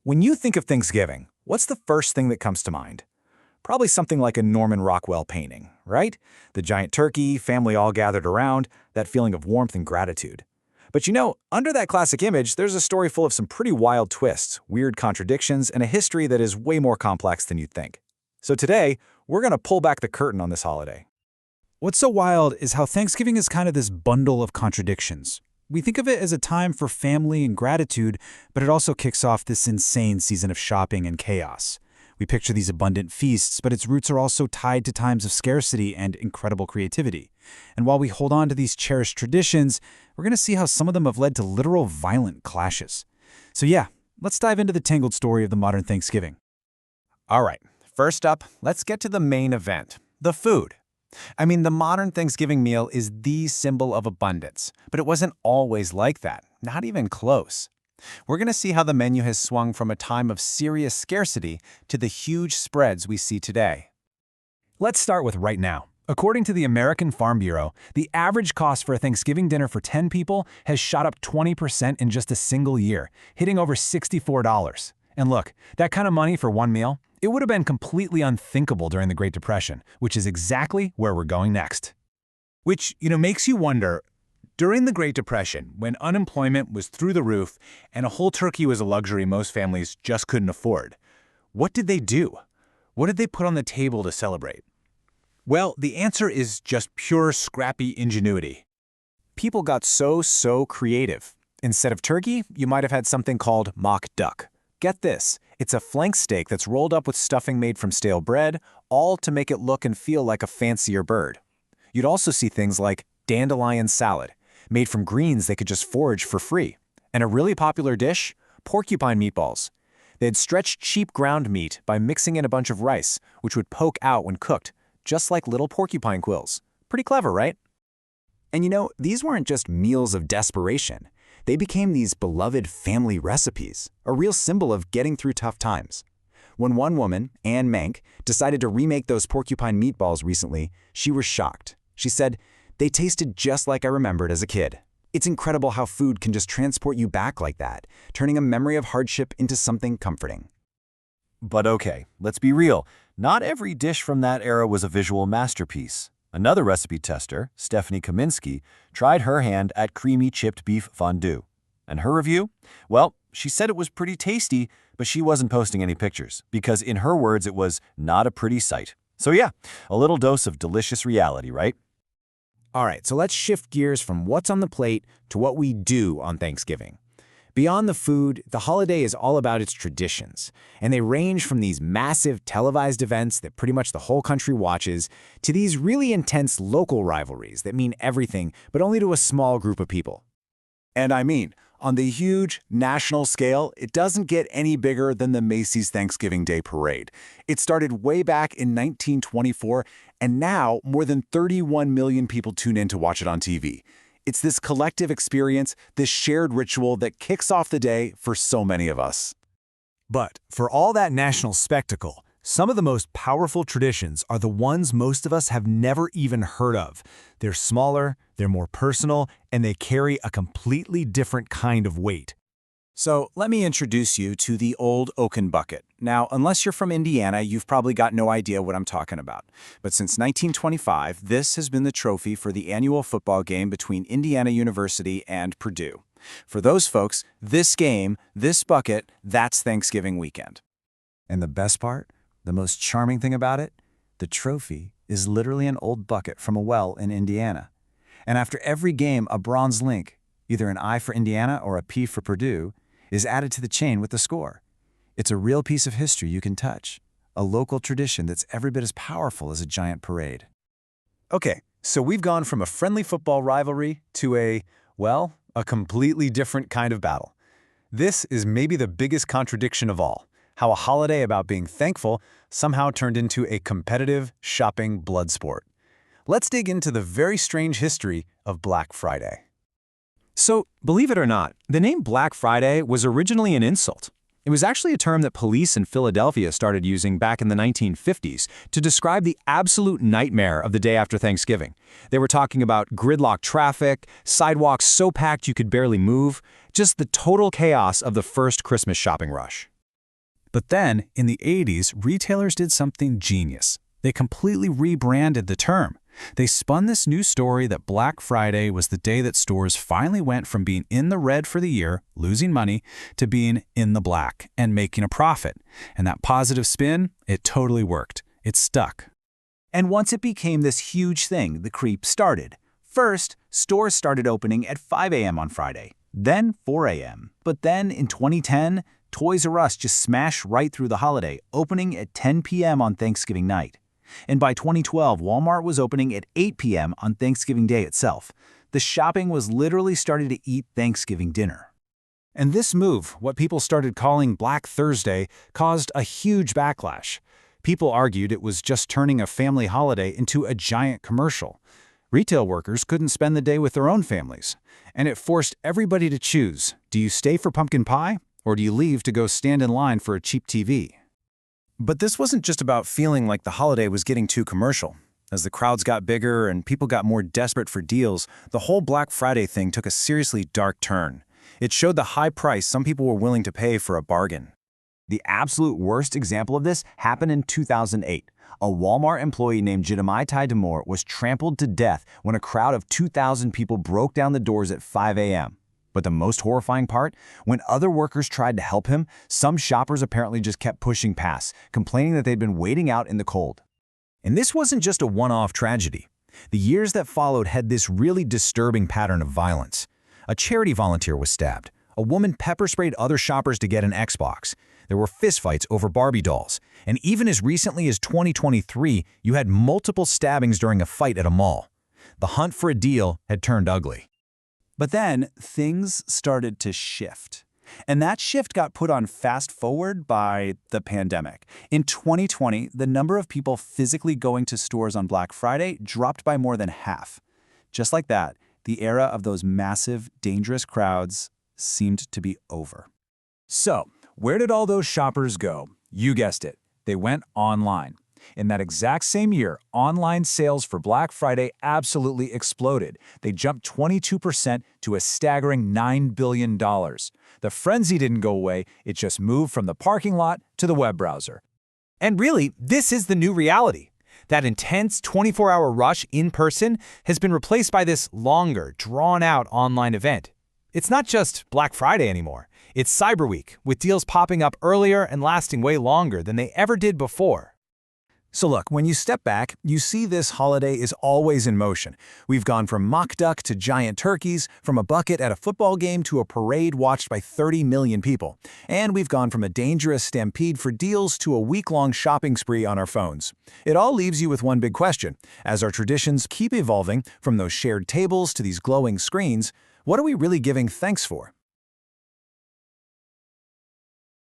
When you think of Thanksgiving, what's the first thing that comes to mind? Probably something like a Norman Rockwell painting, right? The giant turkey, family all gathered around, that feeling of warmth and gratitude. But under that classic image, there's a story full of some pretty wild twists, weird contradictions, and a history that is way more complex than you'd think. So today, we're going to pull back the curtain on this holiday. What's so wild is how Thanksgiving is kind of this bundle of contradictions. We think of it as a time for family and gratitude, but it also kicks off this insane season of shopping and chaos. We picture these abundant feasts, but its roots are also tied to times of scarcity and incredible creativity. And while we hold on to these cherished traditions, we're going to see how some of them have led to literal violent clashes. So yeah, let's dive into the tangled story of the modern Thanksgiving. All right, first up, let's get to the main event, the food. The modern Thanksgiving meal is the symbol of abundance, but it wasn't always like that, not even close. We're going to see how the menu has swung from a time of serious scarcity to the huge spreads we see today. Let's start with right now. According to the American Farm Bureau, the average cost for a Thanksgiving dinner for 10 people has shot up 20% in just a single year, hitting over $64. And look, that kind of money for one meal, it would have been completely unthinkable during the Great Depression, which is exactly where we're going next. Which, makes you wonder, during the Great Depression, when unemployment was through the roof and a whole turkey was a luxury most families just couldn't afford, what did they do? What did they put on the table to celebrate? Well, the answer is just pure scrappy ingenuity. People got so creative. Instead of turkey, you might have had something called mock duck. Get this, it's a flank steak that's rolled up with stuffing made from stale bread, all to make it look and feel like a fancier bird. You'd also see things like dandelion salad, made from greens they could just forage for free. And a really popular dish, porcupine meatballs. They'd stretch cheap ground meat by mixing in a bunch of rice, which would poke out when cooked, just like little porcupine quills. Pretty clever, right? And these weren't just meals of desperation. They became these beloved family recipes, a real symbol of getting through tough times. When one woman, Anne Mank, decided to remake those porcupine meatballs recently, she was shocked. She said, "They tasted just like I remembered as a kid." It's incredible how food can just transport you back like that, turning a memory of hardship into something comforting. But okay, let's be real. Not every dish from that era was a visual masterpiece. Another recipe tester, Stephanie Kaminsky, tried her hand at creamy chipped beef fondue. And her review? Well, she said it was pretty tasty, but she wasn't posting any pictures, because in her words it was not a pretty sight. So yeah, a little dose of delicious reality, right? All right, so let's shift gears from what's on the plate to what we do on Thanksgiving. Beyond the food, the holiday is all about its traditions, and they range from these massive televised events that pretty much the whole country watches to these really intense local rivalries that mean everything but only to a small group of people. And on the huge national scale, it doesn't get any bigger than the Macy's Thanksgiving Day Parade. It started way back in 1924, and now more than 31 million people tune in to watch it on TV. It's this collective experience, this shared ritual that kicks off the day for so many of us. But for all that national spectacle, some of the most powerful traditions are the ones most of us have never even heard of. They're smaller, they're more personal, and they carry a completely different kind of weight. So let me introduce you to the old oaken bucket. Now, unless you're from Indiana, you've probably got no idea what I'm talking about. But since 1925, this has been the trophy for the annual football game between Indiana University and Purdue. For those folks, this game, this bucket, that's Thanksgiving weekend. And the best part? The most charming thing about it? The trophy is literally an old bucket from a well in Indiana. And after every game, a bronze link, either an I for Indiana or a P for Purdue, is added to the chain with the score. It's a real piece of history you can touch, a local tradition that's every bit as powerful as a giant parade. Okay, so we've gone from a friendly football rivalry to a completely different kind of battle. This is maybe the biggest contradiction of all, how a holiday about being thankful somehow turned into a competitive shopping blood sport. Let's dig into the very strange history of Black Friday. So, believe it or not, the name Black Friday was originally an insult. It was actually a term that police in Philadelphia started using back in the 1950s to describe the absolute nightmare of the day after Thanksgiving. They were talking about gridlock traffic, sidewalks so packed you could barely move, just the total chaos of the first Christmas shopping rush. But then, in the 80s, retailers did something genius. They completely rebranded the term. They spun this new story that Black Friday was the day that stores finally went from being in the red for the year, losing money, to being in the black and making a profit. And that positive spin, it totally worked. It stuck. And once it became this huge thing, the creep started. First, stores started opening at 5 a.m. on Friday, then 4 a.m. But then in 2010, Toys R Us just smashed right through the holiday, opening at 10 p.m. on Thanksgiving night. And by 2012, Walmart was opening at 8 p.m. on Thanksgiving Day itself. The shopping was literally starting to eat Thanksgiving dinner. And this move, what people started calling Black Thursday, caused a huge backlash. People argued it was just turning a family holiday into a giant commercial. Retail workers couldn't spend the day with their own families. And it forced everybody to choose. Do you stay for pumpkin pie, or do you leave to go stand in line for a cheap TV? But this wasn't just about feeling like the holiday was getting too commercial. As the crowds got bigger and people got more desperate for deals, the whole Black Friday thing took a seriously dark turn. It showed the high price some people were willing to pay for a bargain. The absolute worst example of this happened in 2008. A Walmart employee named Jidamai Damore was trampled to death when a crowd of 2,000 people broke down the doors at 5 a.m. But the most horrifying part? When other workers tried to help him, some shoppers apparently just kept pushing past, complaining that they'd been waiting out in the cold. And this wasn't just a one-off tragedy. The years that followed had this really disturbing pattern of violence. A charity volunteer was stabbed. A woman pepper-sprayed other shoppers to get an Xbox. There were fistfights over Barbie dolls. And even as recently as 2023, you had multiple stabbings during a fight at a mall. The hunt for a deal had turned ugly. But then things started to shift. And that shift got put on fast forward by the pandemic. In 2020, the number of people physically going to stores on Black Friday dropped by more than half. Just like that, the era of those massive, dangerous crowds seemed to be over. So, where did all those shoppers go? You guessed it. They went online. In that exact same year, online sales for Black Friday absolutely exploded. They jumped 22% to a staggering $9 billion. The frenzy didn't go away, it just moved from the parking lot to the web browser. And really, this is the new reality. That intense 24-hour rush in person has been replaced by this longer, drawn-out online event. It's not just Black Friday anymore. It's Cyber Week, with deals popping up earlier and lasting way longer than they ever did before. So look, when you step back, you see this holiday is always in motion. We've gone from mock duck to giant turkeys, from a bucket at a football game to a parade watched by 30 million people. And we've gone from a dangerous stampede for deals to a week-long shopping spree on our phones. It all leaves you with one big question. As our traditions keep evolving, from those shared tables to these glowing screens, what are we really giving thanks for?